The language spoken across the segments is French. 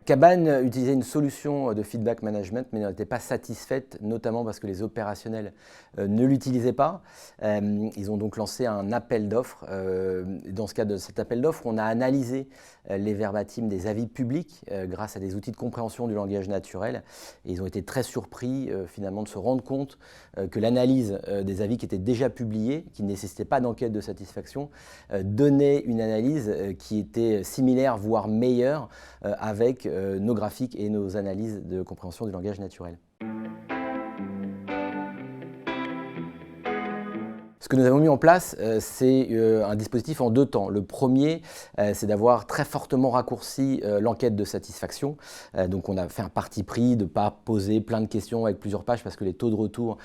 Caban utilisait une solution de feedback management, mais n'était pas satisfaite, notamment parce que les opérationnels ne l'utilisaient pas. Ils ont donc lancé un appel d'offres. Dans ce cadre de cet appel d'offres, on a analysé les verbatims des avis publics grâce à des outils de compréhension du langage naturel. Et ils ont été très surpris finalement de se rendre compte que l'analyse des avis qui étaient déjà publiés, qui ne nécessitaient pas d'enquête de satisfaction, donnait une analyse qui était similaire, voire meilleure, avec nos graphiques et nos analyses de compréhension du langage naturel. Ce que nous avons mis en place, c'est un dispositif en 2 temps. Le premier, c'est d'avoir très fortement raccourci l'enquête de satisfaction. Donc on a fait un parti pris de ne pas poser plein de questions avec plusieurs pages parce que les taux de retour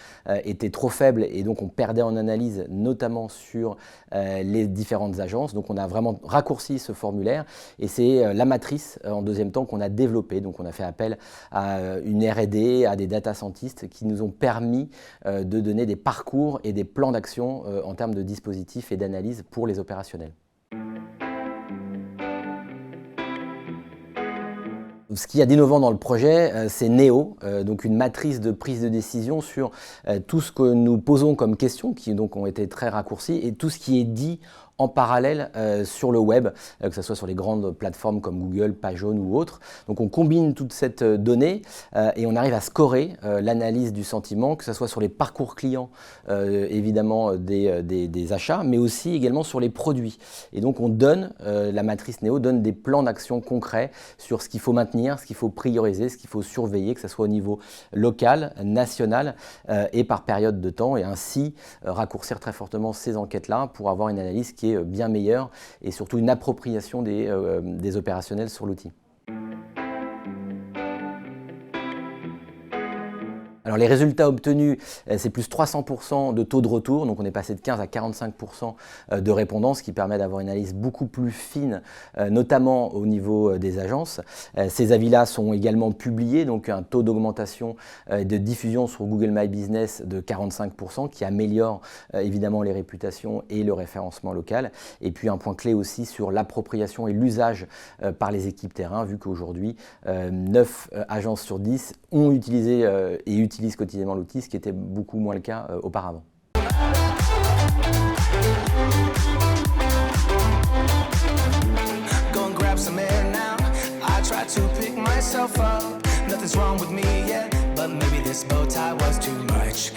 étaient trop faibles et donc on perdait en analyse, notamment sur les différentes agences. Donc on a vraiment raccourci ce formulaire et c'est la matrice en 2e temps qu'on a développée. Donc on a fait appel à une R&D, à des data scientists qui nous ont permis de donner des parcours et des plans d'action en termes de dispositifs et d'analyse pour les opérationnels. Ce qu'il y a d'innovant dans le projet, c'est Neo, donc une matrice de prise de décision sur tout ce que nous posons comme questions, qui donc ont été très raccourcies, et tout ce qui est dit en parallèle sur le web, que ce soit sur les grandes plateformes comme Google, Pageone ou autres. Donc on combine toute cette donnée et on arrive à scorer l'analyse du sentiment, que ce soit sur les parcours clients, évidemment des achats, mais aussi également sur les produits. Et donc on donne, la matrice Neo donne des plans d'action concrets sur ce qu'il faut maintenir, ce qu'il faut prioriser, ce qu'il faut surveiller, que ce soit au niveau local, national et par période de temps, et ainsi raccourcir très fortement ces enquêtes-là pour avoir une analyse qui est bien meilleure et surtout une appropriation des opérationnels sur l'outil. Alors les résultats obtenus, c'est plus 300% de taux de retour, donc on est passé de 15 à 45% de répondants, ce qui permet d'avoir une analyse beaucoup plus fine, notamment au niveau des agences. Ces avis-là sont également publiés, donc un taux d'augmentation et de diffusion sur Google My Business de 45%, qui améliore évidemment les réputations et le référencement local. Et puis un point clé aussi sur l'appropriation et l'usage par les équipes terrain, vu qu'aujourd'hui 9 agences sur 10 ont utilisé et utilisent quotidiennement l'outil, ce qui était beaucoup moins le cas auparavant. Nothing's wrong with me yet, but maybe this bow tie was too much.